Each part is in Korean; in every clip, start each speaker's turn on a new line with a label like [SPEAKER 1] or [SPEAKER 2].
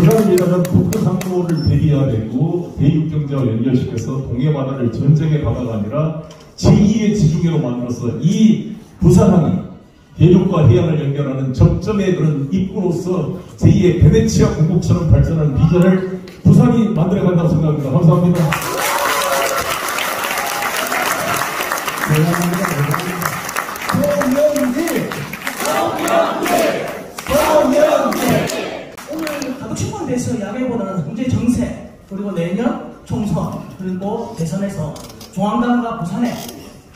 [SPEAKER 1] 부산이라는 북한항로를 대비해야 되고 대륙경제와 연결시켜서 동해바다를 전쟁의 바다가 아니라 제2의 지중해로 만들어서 이 부산항이 대륙과 해양을 연결하는 접점의 그런 입구로서 제2의 베네치아 공국처럼 발전하는 비전을 부산이 만들어간다고 생각합니다. 감사합니다.
[SPEAKER 2] 오늘 가덕신문에 대해서 이야기보다는 현재 정세, 그리고 내년 총선, 그리고 대선에서 중앙당과 부산의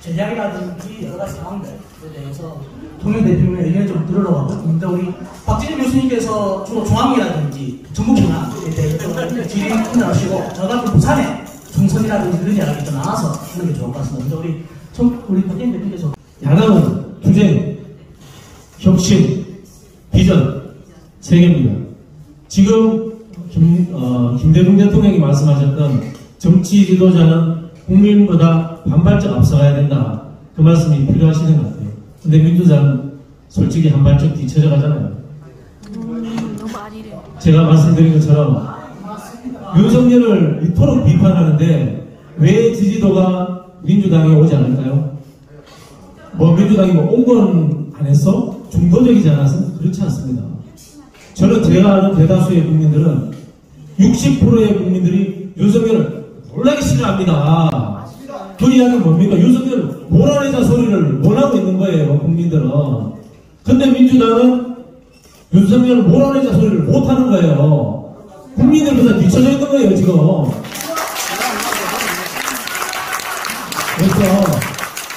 [SPEAKER 2] 전략이라든지 여러 가지 상황들에 대해서 동료 대표님의 의견을 좀 들으러가고, 근데 우리 박진희 교수님께서 주로 중앙이라든지 전국 현안에 대해서 질의 분석하시고, 저 같은 부산의 총선이라든지 그런 이야기 좀 나눠서 하는 게 좋을 것 같습니다. 근데 우리 박진희 대표님께서
[SPEAKER 3] 야당은 투쟁, 혁신, 비전 세 개입니다. 지금 김대중 대통령이 말씀하셨던 정치 지도자는 국민보다 반발적 앞서가야 된다. 그 말씀이 필요하시는 것 같아요. 근데 민주당은 솔직히 한 발짝 뒤쳐져 가잖아요.
[SPEAKER 4] 너무 아니래요.
[SPEAKER 3] 제가 말씀드린 것처럼 윤석열을 이토록 비판하는데 왜 지지도가 민주당에 오지 않을까요? 뭐 민주당이 뭐 온건 안 했어? 중도적이지 않아서? 그렇지 않습니다. 저는 제가 아는 대다수의 국민들은 60%의 국민들이 윤석열을 놀라기 싫어합니다. 그 이야기는 뭡니까? 윤석열을 몰아내자 소리를 원하고 있는 거예요, 국민들은. 근데 민주당은 윤석열을 몰아내자 소리를 못하는 거예요. 국민들보다 뒤쳐져 있는 거예요, 지금. 그래서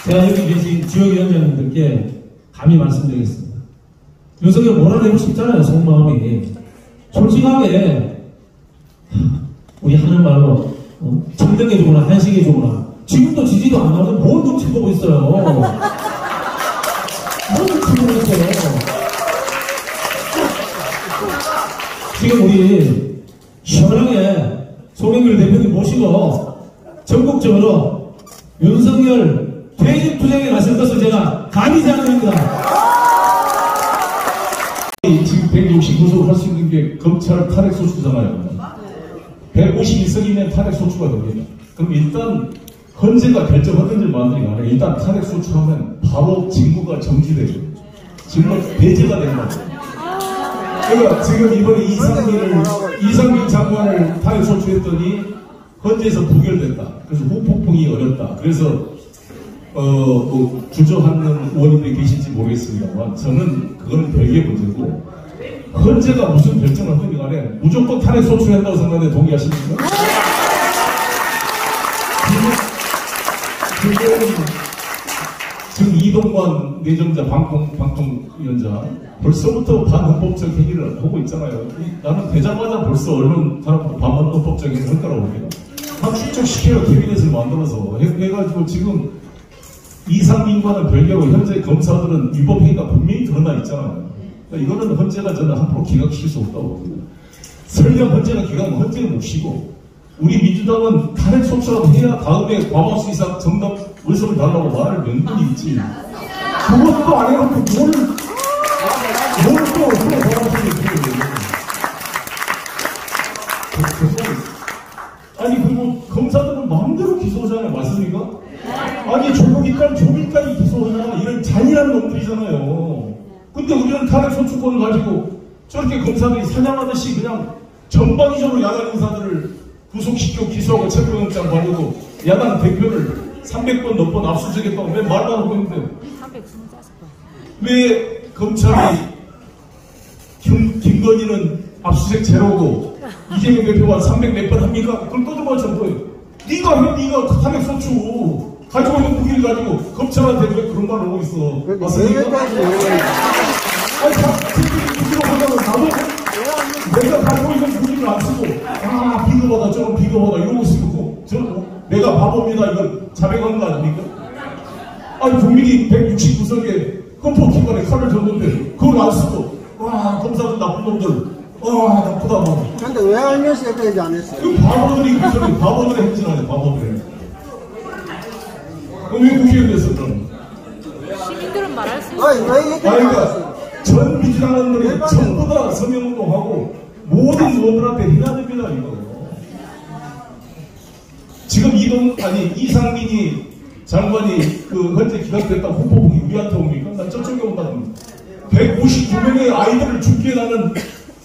[SPEAKER 3] 제가 여기 계신 지역위원장님들께 감히 말씀드리겠습니다. 윤석열 몰아내고 싶잖아요, 속마음이. 솔직하게 우리 하는 말로 청정해주거나 한식해주거나 지금도 지지도 안 나오는데 뭘 눈치 보고 있어요. 뭘 눈치 보고 있어요. 지금 우리 시원하게 송영길 대표님 모시고 전국적으로 윤석열 퇴진 투쟁에 나설 것을 제가 감히 제안합니다.
[SPEAKER 1] 지금 169석 할 수 있는 게 검찰 탄핵소추잖아요. 152석이면 탄핵소추가 됩니다. 그럼 일단 헌재가 결정하든지 만들이 간에 일단 탄핵소추하면 바로 직무가 정지되죠. 직무 배제가 되는 거죠. 그러니까 지금 이번에 이상민 장관을 탄핵소추했더니 헌재에서 부결됐다. 그래서 후폭풍이 어렵다. 그래서 뭐 주저하는 의원님들이 계실지 모르겠습니다만 저는 그거는 별개의 문제고 헌재가 무슨 결정을 하든 간에 무조건 탄핵 소추한다고 생각하는데 동의하십니까? 지금 이동관 내정자 방통위원장 벌써부터 반헌법적 행위를 하고 있잖아요. 나는 되자마자 벌써 언론 사람부터 반헌법적 행위를 할 거라고 봅니다. 막 출적시켜요. 캐비넷을 만들어서 해가지고 지금 이상민과는 별개로 현재 검사들은 위법 행위가 분명히 드러나 있잖아요. 그러니까 이거는 헌재가 저는 함부로 기각시킬 수 없다고 봅니다. 설령 헌재가 기각하면 헌재는 못 쉬고 우리 민주당은 탄핵 소추라도 해야 다음에 과반수 이상 정답 의석을 달라고 말을 명분이 있지. 그것도 안 해놓고 뭘 또 과반수를 아니 그리고 검사들은 마음대로 기소하잖아요. 맞습니까? 아니 조국이까지 기소하냐 이런 잔인한 놈들이잖아요. 근데 우리는 탄핵소추권을 가지고 저렇게 검사들이 사냥하듯이 그냥 전방위적으로 야당 인사들을 구속시키고 기소하고 체포영장 받고 야당 대표를 300번 넘번 압수수색했다고 왜 말도 안 하고 있는데 왜 검찰이 김건희는 압수수색 제로고 이재명 대표가 300몇 번 합니까? 그걸 떠들어봐서 뭐예요? 네가 탄핵소추 가지고 있는 무기를 가지고 검찰한테 왜 그런 말을 하고 있어? 맞습니까? 아니, 무기로 하자면 나도 내가 가지고 있는 무기를 안 쓰고 비겁하다 저건 비겁하다 이러고 있고 내가 바보입니다 이건 자백하는 거 아닙니까? 아니 국민이 169석에 헌법기관에 칼을 줬는데 그걸 안 쓰고 검사들 나쁜 놈들 나쁘다 뭐.
[SPEAKER 5] 근데 왜 알면서 여기까지 안 했어요?
[SPEAKER 1] 그 바보들이 바보들의 행진하네 바보들. 왜 국회의원 됐어 그럼?
[SPEAKER 4] 시민들은 말할 수 있어요.
[SPEAKER 5] 왜 얘기를 안 했어요?
[SPEAKER 1] 전 민주당원들이 전부 다 서명운동하고 모든 의원들한테 해야 됩니다, 이거. 지금 이상민이 장관이 현재 기각됐다 후보봉이 우리한테 옵니까? 난 저쪽에 온다는 159명의 아이들을 죽게 나는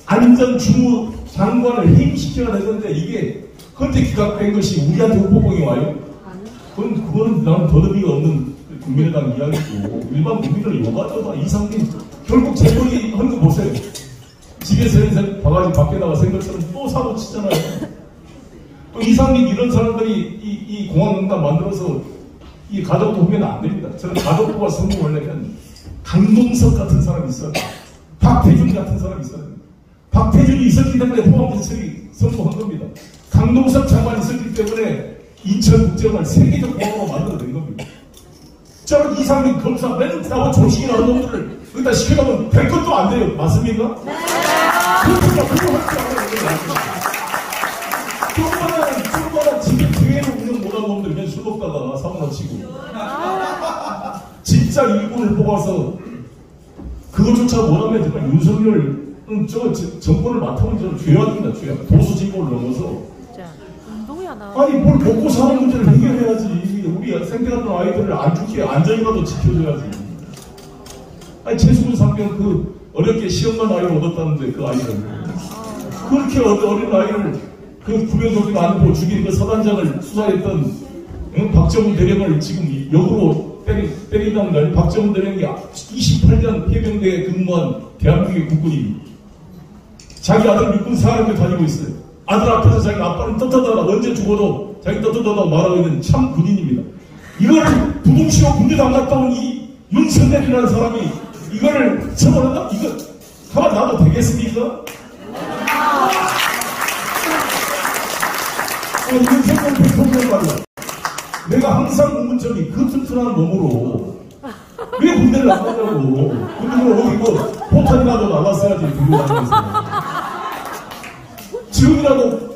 [SPEAKER 1] 안전주무 장관을 해임시켜야 되는데 이게 현재 기각된 것이 우리한테 후보봉이 와요? 그거는 나는 더듬이가 없는 국민의당 이야기고 일반 국민을 요가져다 이상민 결국 재벌이 한 거 보세요. 집에서 바가지 밖에 나가 생 것처럼 또 사고 치잖아요. 또 이상민 이런 사람들이 이 공항공단 만들어서 이 가덕도 보면 안 됩니다. 저는 가덕도가 성공하려면 강동석 같은 사람이 있어요. 박태준 같은 사람이 있어요. 박태준이 있었기 때문에 포항제철이 성공한 겁니다. 강동석 장관이 있었기 때문에 인천국제공항을 세계적 공항으로 만들어낸 겁니다. 저는 이상민 검사 맨날 나와 조식이 나온 놈들을 여기다 시켜놓으면 될 것도 안 돼요. 맞습니까? 네. 그러니까 그거 할 줄 알아야 돼요. 조그마한 집에 교회를 운영 못한 놈들 그냥 술 먹다가 사고나 치고 진짜 일본을 뽑아서 그것조차 못하면 정말 윤석열 정권을 맡으면 저는 죄악입니다. 죄악. 도수 진보를 넘어서
[SPEAKER 4] 운동이야 나.
[SPEAKER 1] 아니 뭘 먹고 사는 문제를 해결해야지. 우리 생겨났던 아이들을 안 죽게 안전이라도 지켜줘야지. 아니 최수근 상병 어렵게 시험만 아이를 얻었다는데 그 아이를 그렇게 어린 아이를 구명조끼도 안 입고 죽인 서단장을 수사했던 박정훈 대령을 지금 역으로 때리던 날 박정훈 대령이 28년 해병대에 근무한 대한민국의 국군이 자기 아들 육군 사학교 다니고 있어요. 아들 앞에서 자기 아빠는 떳떳하다 언제 죽어도 자기 떳떳하다고 말하고 있는 참 군인입니다. 이걸 부동시로 군대도 안 갔다 온 이 윤석열이라는 사람이 이거를 처벌한다? 이거 가만 놔도 되겠습니까? 윤석열 대통령 말이야. 내가 항상 묻는 그 튼튼한 몸으로 왜 군대를 안 가냐고. 군대를 어디 포탄이라도 날랐어야지 들고 다니면서. 지금이라도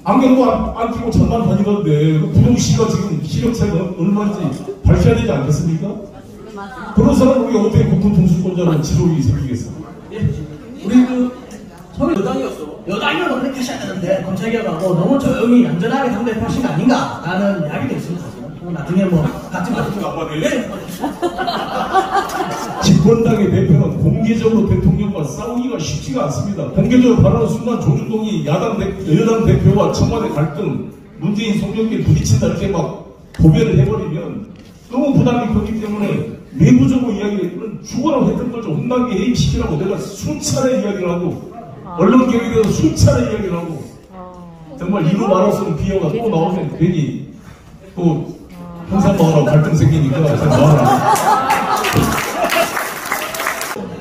[SPEAKER 1] 안경도 안 끼고 천만 다니던데 부동시가 지금 시력차가 얼마인지 밝혀야 되지 않겠습니까? 그런 사람 우리가 어떻게 국군통수권자로 지도이 생기겠습니까?
[SPEAKER 2] 우리 서울 여당이면 그렇게 하셔야 되는데 검찰개혁하고 너무 조용히 얌전하게 당대표 하신 거 아닌가라는 이야기도 있습니다. 나중에 같이
[SPEAKER 1] 집권당의 대표는 공개적으로 대통령과 싸우기가 쉽지가 않습니다. 공개적으로 발언하는 순간 조중동이 여당 대표와 청와대 갈등, 문재인 송영길 부딪힌다 이렇게 막 도배를 해버리면 너무 부담이 크기 때문에 내부적으로 이야기를 죽어라고 했던 걸 좀 혼나게 해임시키라고 내가 수차례 이야기를 하고 언론개혁에 대해서 수차례 이야기를 하고 정말 이루 말할 수 없는 비하가 또 나오면 괜히 또 형사마을하고 갈등 생기니까 제가 말을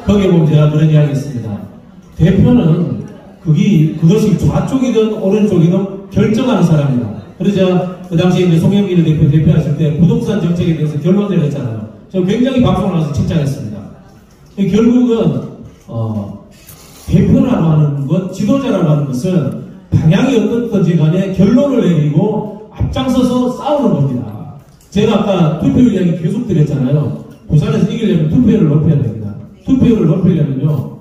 [SPEAKER 3] 거기에 보면 제가 그런 이야기 했습니다. 대표는 그것이 좌쪽이든 오른쪽이든 결정하는 사람이다. 그러자 그 당시에 이제 송영길 대표 대표하실 때 부동산 정책에 대해서 결론을 했잖아요. 저 굉장히 방송을 나와서 칭찬했습니다. 결국은 대표라고 하는 것, 지도자라고 하는 것은 방향이 어떻든지 간에 결론을 내리고 앞장서서 싸우는 겁니다. 제가 아까 투표율 이야기 계속 드렸잖아요. 부산에서 이기려면 투표율을 높여야 됩니다. 투표율을 높이려면요,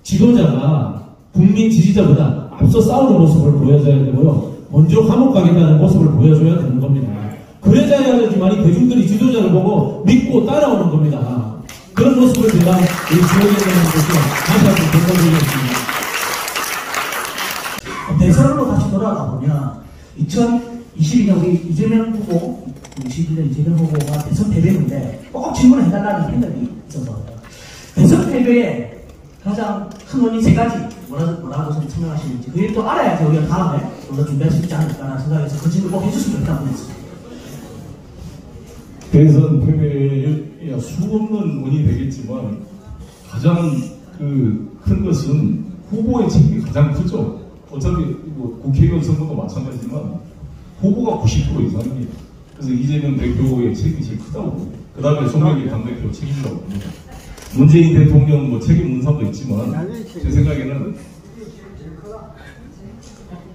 [SPEAKER 3] 지도자가 국민 지지자보다 앞서 싸우는 모습을 보여줘야 되고요, 먼저 감옥 가겠다는 모습을 보여줘야 되는 겁니다. 그래야지만이 대중들이 지도자를 보고 믿고 따라오는 겁니다. 그런 모습을 제가 이 지역에 대한 것을 다시 한번 권고드리겠습니다.
[SPEAKER 2] 대선으로 다시 돌아가 보면 2022년 우리 이재명 후보, 21년 이재명 후보가 대선 패배인데 꼭 질문을 해달라는 생각이 있어서 대선 패배에 가장 큰 원인 세 가지 뭐라고 설명하시는지 그게 또 알아야지 우리가 다음에 좀 더 준비할 수 있지 않을까라는 생각에서 그 질문 꼭 해주시면 좋겠다고 했습니다.
[SPEAKER 1] 대선 패배에 수없는 원인이 되겠지만 가장 큰 것은 후보의 책임이 가장 크죠. 어차피 국회의원 선거도 마찬가지지만 후보가 90% 이상입니다. 그래서 이재명 대표의 책임이 제일 크다고 봅니다. 그 다음에 송영길 당대표 책임이라고 봅니다. 문재인 대통령 책임 문상도 있지만 제 생각에는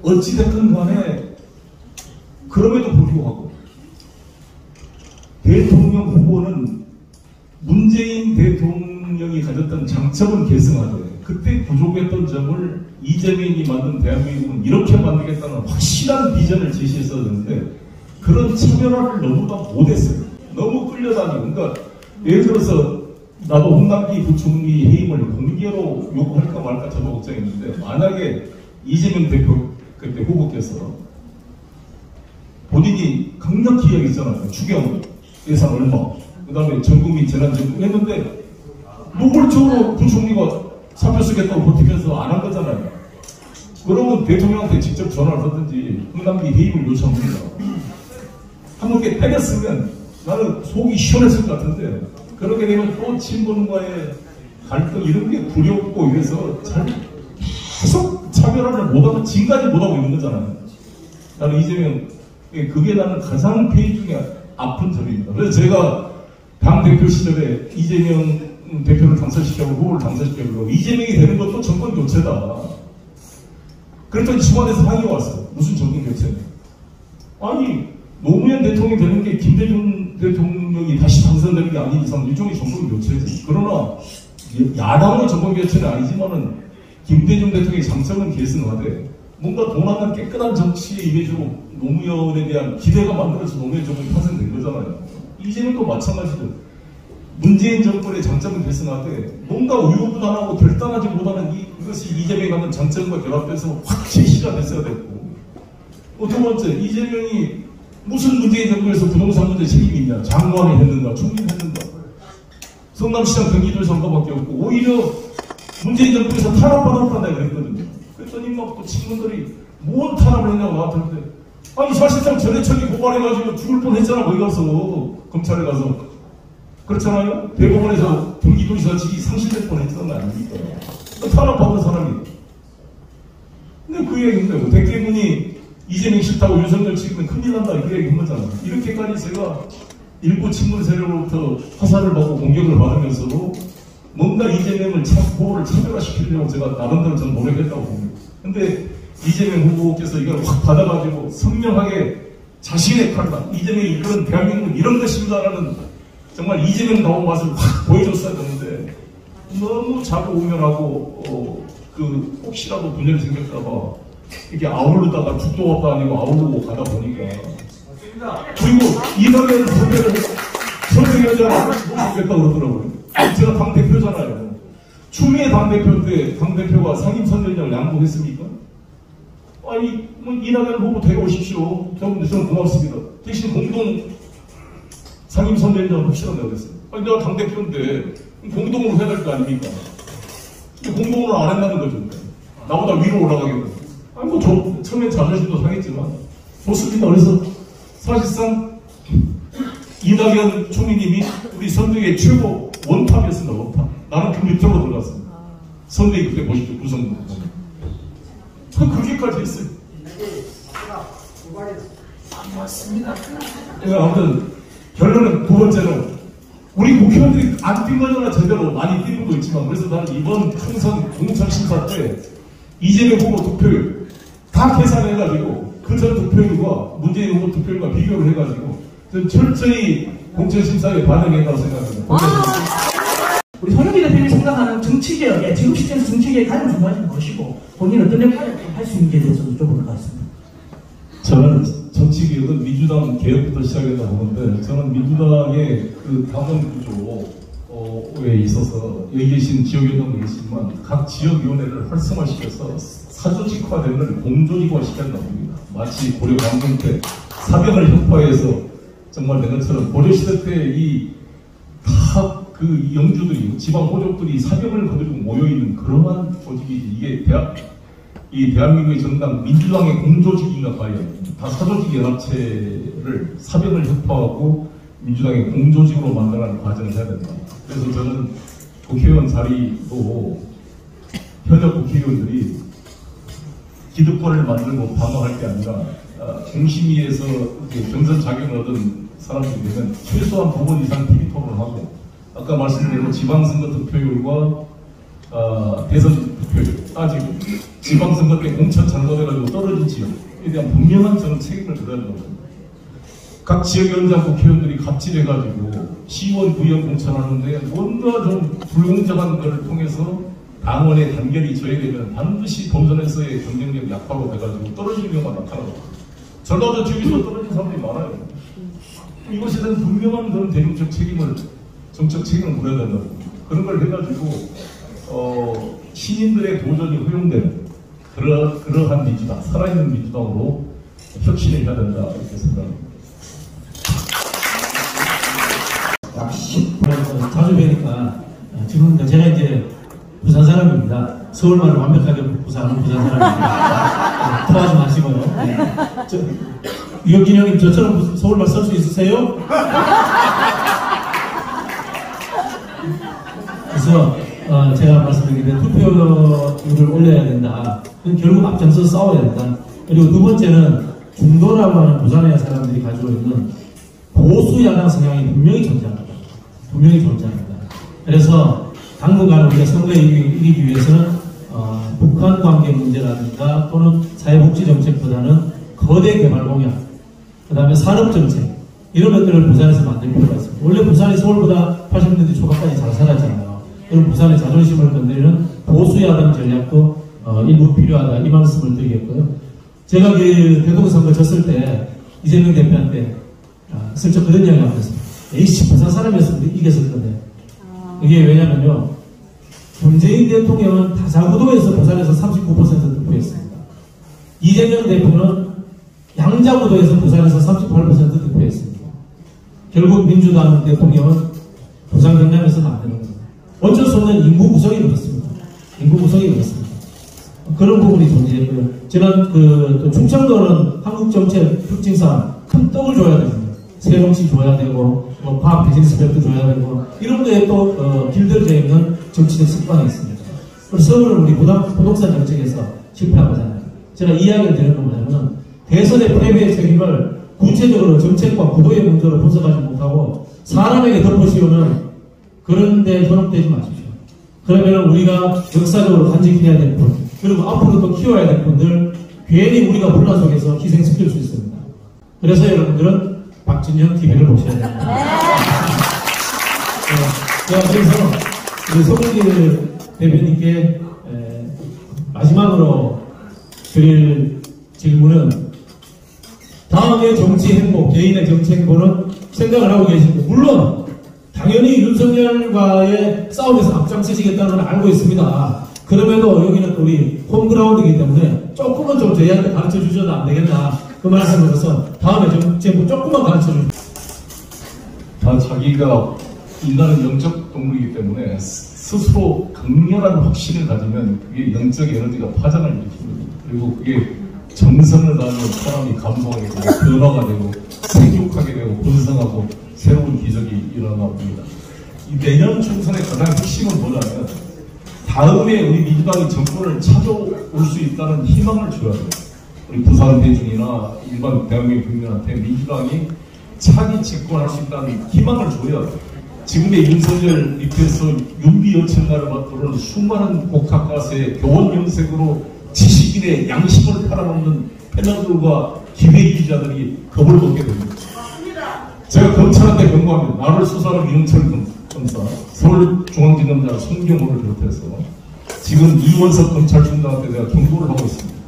[SPEAKER 1] 어찌됐든 간에 그럼에도 불구하고 대통령 후보는 문재인 대통령이 가졌던 장점은 계승하되 그때 부족했던 점을 이재명이 만든 대한민국은 이렇게 만들겠다는 확실한 비전을 제시했어야 되는데 그런 차별화를 너무나 못했어요. 너무 끌려다니고. 그러니까 예를 들어서 나도 홍남기 부총리 해임을 공개로 요구할까 말까 저도 걱정했는데 만약에 이재명 대표 그때 후보께서 본인이 강력히 얘기했잖아요. 추경 예산 얼마, 그 다음에 전국민 재난지원금 했는데 노골적으로 부총리가 사표 쓰겠다고 버티면서 안 한 거잖아요. 그러면 대통령한테 직접 전화를 하든지 홍남기 해임을 요청합니다. 한번 이렇게 때렸으면 나는 속이 시원했을 것 같은데 그렇게 되면 또 친분과의 갈등 이런 게 두렵고 이래서 잘 계속 차별화를 못하고 지금까지 못하고 있는 거잖아요. 나는 이재명 그게 나는 가장 페이 중에 아픈 점입니다. 그래서 제가 당대표 시절에 이재명 대표를 당선시켜고 후보를 당선시켜고 이재명이 되는 것도 정권 교체다. 그랬더니 청와대에서 항의가 왔어요. 무슨 정권 교체냐. 아니 노무현 대통령이 되는 게 김대중 대통령이 다시 당선되는 게 아닌 이상 일종의 정권 교체지. 그러나 야당의 정권 교체는 아니지만은 김대중 대통령의 장점은 계승하되 뭔가 돈안난 깨끗한 정치의 이미지로 노무현에 대한 기대가 만들어서 노무현 정권이 탄생된 거잖아요. 이재명도 마찬가지죠. 문재인 정권의 장점은 계승하되 뭔가 우유부단하고 결단하지 못하는 이것이 이재명이 갖는 장점과 결합돼서 확 제시가 됐어야 됐고 두 번째 이재명이 무슨 문재인 정부에서 부동산 문제 책임이 있냐. 장관이 했는가 총리가 했는가. 성남시장 경기도 선거밖에 없고 오히려 문재인 정부에서 탄압받았다 내가 그랬거든요. 그랬더니 막 또 친구들이 뭔 탄압을 했냐고 나한테 아니 사실상 전해철이 고발해가지고 죽을 뻔했잖아. 거기 가서 검찰에 가서 그렇잖아요. 대법원에서 경기도지사 직이 상실될 뻔했던 거 아닙니까. 탄압받은 사람이. 근데 그 얘기인데 백대문이 이재명 싫다고 윤석열 측은 큰일 난다 이렇게 얘기한 거잖아요. 이렇게까지 제가 일부 친문 세력으로부터 화살을 받고 공격을 받으면서도 뭔가 이재명을 후보를 차별화시키려고 제가 나름대로 저는 노력했다고 봅니다. 근데 이재명 후보께서 이걸 확 받아가지고 선명하게 자신의 칼라 이재명이 이런 대한민국은 이런 것입니다라는 정말 이재명 나온 맛을 확 보여줬어야 되는데 너무 자꾸 우면하고 혹시라도 분열이 생길까봐 이렇게 아우르다가 죽도 없다 아니고 아우르고 가다 보니까 그리고 이낙연 후보를 선대위원장을 모시겠다고 그러더라고요. 제가 당대표잖아요. 추미애 당대표 때 당대표가 상임선대위원장을 양보했습니까? 아니 뭐 이낙연 후보 데려오십시오. 저는 고맙습니다. 대신 공동 상임선대위원장을 혹시나 내가 그랬어요. 아니 내가 당대표인데 공동으로 해야 될 거 아닙니까? 근데 공동으로 안 한다는 거죠. 나보다 위로 올라가겠다. 아니 뭐 저 처음엔 자존심도 상했지만 좋습니다. 그래서 사실상 이낙연 총리님이 우리 선대위의 최고 원탑이었습니다. 원탑. 나는 그 밑으로 들어갔습니다. 선대위 그때 보십시오. 구성부. 그렇게까지 했어요. 아무튼 결론은 두 번째는 우리 국회의원들이 안 뛴 거잖아. 제대로 많이 뛰는 거 있지만 그래서 나는 이번 총선 공천심사 때 이재명 후보 득표율 다 계산해가지고 그 전 득표율과 문재인 후보 득표율과 비교를 해가지고 좀 철저히 공천심사에 반영했다고 생각합니다.
[SPEAKER 2] 우리 손흥민 대표님이 생각하는 정치개혁에 지금 시점에서 정치개혁의 가장 중요한 것은 무엇이고 본인은 어떤 역할을 할 수 있는지에 대해서도 좀 올라갔습니다.
[SPEAKER 1] 저는 정치개혁은 민주당 개혁부터 시작했다고 보는데 저는 민주당의 그 당원 구조에 있어서 여기 계신 지역위원장도 계시지만 각 지역위원회를 활성화시켜서 사조직화되는 공조직화 시켰다고 봅니다. 마치 고려 강경 때 사병을 혁파해서 정말 내가처럼 고려시대 때 이 다 그 영주들이 지방 호족들이 사병을 거두고 모여있는 그러한 조직이지 이게 대한민국의 정당 민주당의 공조직인가 봐요. 다 사조직 연합체를 사병을 혁파하고 민주당의 공조직으로 만들어가는 과정을 해야 된다. 그래서 저는 국회의원 자리도 현역 국회의원들이 기득권을 만들고 방어할 게 아니라 중심위에서 경선 자격을 얻은 사람들이 되면 최소한 2번 이상 TV 토론을 하고 아까 말씀드린 지방선거 득표율과 대선 득표율 따지고 지방선거 때 공천 장거해가지고 떨어진 지역에 대한 분명한 저는 책임을 져야 된다고 봅니다. 각 지역위원장 국회의원들이 갑질해가지고 시의원, 구의원 공천하는데 뭔가 좀 불공정한 것을 통해서 당원의 단결이 저해되면 반드시 본선에서의 경쟁력 약화가 돼가지고 떨어지는 경우가 나타나고 전라도 지역에서 떨어진 사람들이 많아요. 이것에 대한 분명한 그런 대중적 책임을 정책 책임을 물어야 된다. 그런 걸 해가지고 시민들의 도전이 허용되는 그러한 민주당, 살아있는 민주당으로 혁신을 해야 된다 이렇게 생각합니다.
[SPEAKER 3] 약 10분 자주 뵈니까 지금 제가 이제 부산 사람입니다. 서울말을 완벽하게 부산 사람입니다. 토하지 마시고요. 네. 유혁진 형님 저처럼 서울말 쓸 수 있으세요? 그래서 제가 말씀드리기를 투표율을 올려야 된다. 그건 결국 앞장서 싸워야 된다. 그리고 두 번째는 중도라고 하는 부산의 사람들이 가지고 있는 보수 야당 성향이 분명히 존재합니다. 분명히 존재합니다. 그래서 당분간 우리가 선거에 이기기 위해서는 북한 관계 문제라든가 또는 사회복지 정책보다는 거대 개발 공약, 그 다음에 산업 정책 이런 것들을 부산에서 만들 필요가 있습니다. 원래 부산이 서울보다 80년대 초반까지 잘 살았잖아요. 그럼 부산의 자존심을 건드리는 보수 야당 전략도 일부 필요하다 이 말씀을 드리겠고요. 제가 그 대통령 선거 졌을 때 이재명 대표한테 슬쩍 그런 이야기를 하셨습니다. 에이씨 부산 사람이었으면 이겼을 건데 이게 왜냐면요 문재인 대통령은 다자구도에서 부산에서 39% 득표했습니다. 이재명 대표는 양자구도에서 부산에서 38% 득표했습니다. 결국 민주당 대통령은 부산 경남에서 만드는 겁니다. 어쩔 수 없는 인구 구성이 그렇습니다. 인구 구성이 그렇습니다. 그런 부분이 존재했고요. 지난 또 충청도는 한국 정책 특징상 큰 떡을 줘야 됩니다. 세종시 줘야 되고, 과학 비즈니스 벨트 줘야 되고, 이런 데에 또 길들여져 있는 정치적 습관이 있습니다. 그리고 서울은 우리 부동산 정책에서 실패한 거잖아요. 제가 이야기를 드리는 건 뭐냐면, 대선의 패배의 책임을 구체적으로 정책과 구도의 문제로 분석하지 못하고, 사람에게 덮어씌우는 그런 데 현혹되지 마십시오. 그러면 우리가 역사적으로 간직해야 될 분, 그리고 앞으로 또 키워야 될 분들, 괜히 우리가 분란 속에서 희생시킬 수 있습니다. 그래서 여러분들은 박진영 TV를 보셔야 됩니다. 그래서 우리 송영길 대표님께 마지막으로 드릴 질문은 다음의 정치 행보, 개인의 정치 행보는 생각을 하고 계십니다. 물론 당연히 윤석열과의 싸움에서 앞장서시겠다는 걸 알고 있습니다. 그럼에도 여기는 우리 홈그라운드이기 때문에 조금은 좀 저희한테 가르쳐 주셔도 안 되겠나 그 말씀으로서 다음에 정부 조금만 가르쳐 주십시오.
[SPEAKER 1] 다 자기가 인간은 영적 동물이기 때문에 스스로 강렬한 확신을 가지면 그게 영적 에너지가 파장을 일으킵니다. 그리고 그게 정성을 다하는 사람이 감동하게 되고 변화가 되고 생육하게 되고 번성하고 새로운 기적이 일어납니다. 이 내년 총선의 가장 핵심은 뭐냐면 다음에 우리 민주당이 정권을 찾아올 수 있다는 희망을 줘야 돼요. 우리 부산 대중이나 일반 대한민국 국민한테 민주당이 차기 집권할 수 있다는 희망을 줘야 돼요. 지금의 윤석열 입에서 윤비 여천가를 맞도록 수많은 복합가세의 교원영색으로 지식인의 양심을 팔아먹는 패널들과 기회주의자들이 겁을 먹게 됩니다. 제가 검찰한테 경고합니다. 나를 수사하는 민홍철 검사, 서울중앙지검장 송경호를 비롯해서 지금 이원석 검찰총장한테 내가 경고를 하고 있습니다.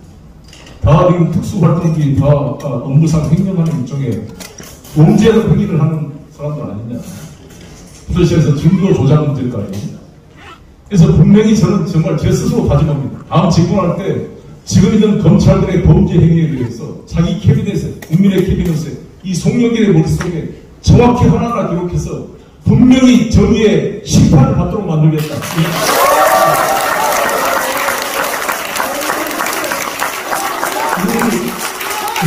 [SPEAKER 1] 다 지금 특수활동기 다 업무상 횡령하는 일종의 범죄적 행위를 하는 사람들 아니냐. 부도시에서 증거 조작 문제까지. 그래서 분명히 저는 정말 제 스스로 다짐합니다. 다음 집권할 때 지금 있는 검찰들의 범죄 행위에 대해서 자기 캐비넷에, 국민의 캐비넷에 이 송영길의 머릿속에 정확히 하나하나 기록해서 분명히 정의의 심판을 받도록 만들겠다.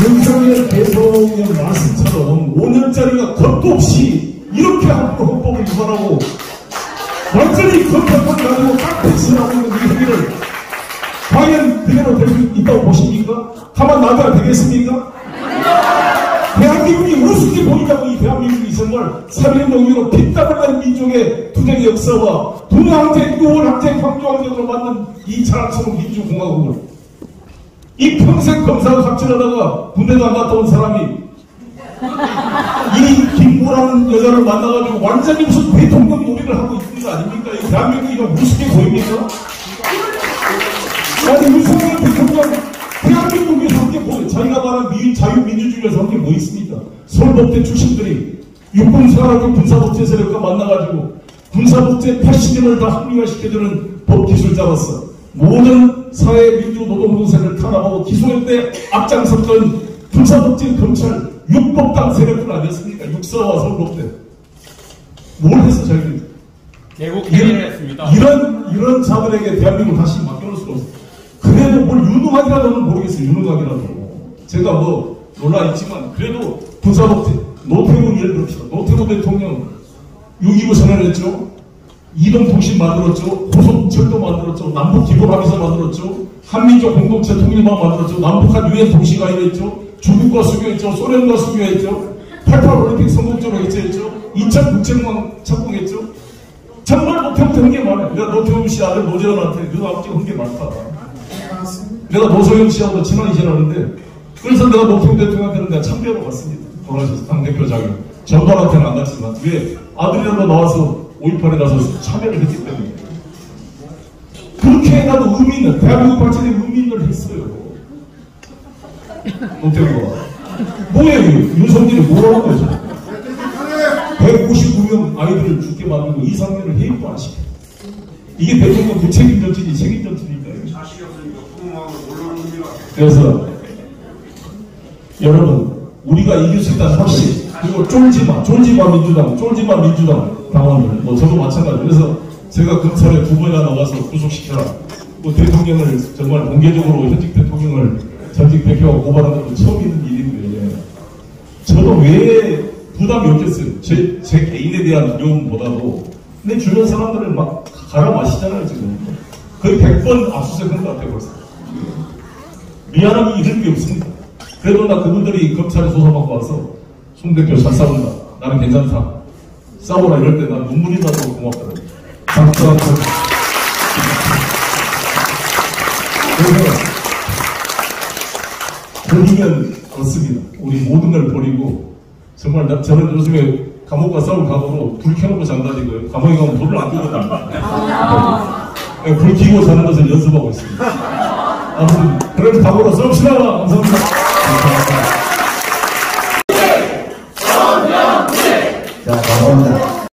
[SPEAKER 1] 윤석열 대통령 말씀처럼 5년짜리가 겁도 없이 이렇게 함부로 헌법을 위반하고 완전히 검찰권 가지고 깍듯이라고 있는 이 행위를 과연 그대로 될 수 있다고 보십니까? 가만 놔둬야 되겠습니까? 대한민국이 우습게 보이자고 이 대한민국이 정말 3년 용기로 핏땀을 낸 민족의 투쟁 역사와 동양제, 유월항쟁, 황조항쟁으로 만든 이 자랑스러운 민주공화국을 이 평생 검사로 삽질하다가 군대도 안 갔다 온 사람이 이 김구라는 여자를 만나가지고 완전히 무슨 대통령 놀이를 하고 있는 거 아닙니까? 이 대한민국이 좀 우습게 보입니까? 아니 윤석열 대통령 대한민국에서 한 게 뭐, 자기가 말한 자유민주주의에서 한 게 뭐 있습니까? 서울법대 출신들이 육군생활학교 군사법제 세력과 만나가지고 군사법제 패시즘을 다 합리화시켜주는 법기술자로서 모든 사회 민주노동운동세를 탄압하고 기소했대 앞장섰던 군사법제 검찰 육법당 세력들 아니었습니까? 육사와 서울법대 뭘 해서 저희들
[SPEAKER 6] 개국 행위했습니다.
[SPEAKER 1] 이런 자들에게 대한민국을 다시 맡겨놓을 수가 없어요. 그래도 뭘 유능하기라도는 모르겠어요. 유능하기라도. 제가 뭐 놀라있지만 그래도 군사법제 노태우 예를 듭시다. 노태우 대통령 6.25 선언했죠. 이동통신 만들었죠. 고속철도 만들었죠. 남북기본합의서 만들었죠. 한민족 공동체 통일만 만들었죠. 남북한 유엔 동시 가입했죠. 중국과 수교했죠. 소련과 수교했죠. 88 올림픽 성공적으로 개최했죠. 2000 국제공항 착공했죠. 정말 노태우한테 한 게 많아요. 내가 노태우 씨 아들 노재현한테 그 아버지가 한 게 많다. 내가 노소영 씨하고 친하게 지내는데 그래서 내가 노태우 대통령한테는 내가 참배하러 갔습니다. 돌아가셔서 당대표 자격. 전관한테는 안 갔지만 왜 아들이라도 나와서 5.18에 가서 참여를 했기 때문에 그렇게 해가도 의미 있는 대한민국 발전에 의미 있는 했어요. 노태우가 뭐예요? 윤석열이 뭐라는 거죠? 159명 아이들을 죽게 만들고 이상면을 해임도 안 시켜. 이게 대통령 무책임 정치인이 책임 정치니까요.
[SPEAKER 7] 자식이 없으니까 부모하고 놀라는 겁니다.
[SPEAKER 1] 그래서 여러분 우리가 이길 수 있다는 확신 그리고 쫄지마 민주당 당원들 뭐 저도 마찬가지. 그래서 제가 검찰에 2번이나 나가서 구속시켜라. 뭐 대통령을 정말 공개적으로 현직 대통령을 전직 대표가 고발하는 것도 처음 있는 일인데 저도 왜 부담이 없겠어요. 제 개인에 대한 두려움보다도 내 주변 사람들을 막 갈아 마시잖아요 지금. 거의 100번 압수수색한 것 같아요 벌써. 미안함이 이런 게 없습니다. 그래도 나 그분들이 검찰에 조사받고 와서 송 대표 잘 싸운다. 나는 괜찮다. 싸우라 이럴 때 난 눈물이 나서 고맙더라고요. 박수하고. 그래서 버리면 없습니다. 우리 모든 걸 버리고 정말 저는 요즘에 감옥과 싸울 각오로 불 켜놓고 잔다니고요. 감옥에 가면 불을 안 끄거든요. 불 켜고 자는 것을 연습하고 있습니다. 아무튼 그런 각오로 싸웁시다. 감사합니다.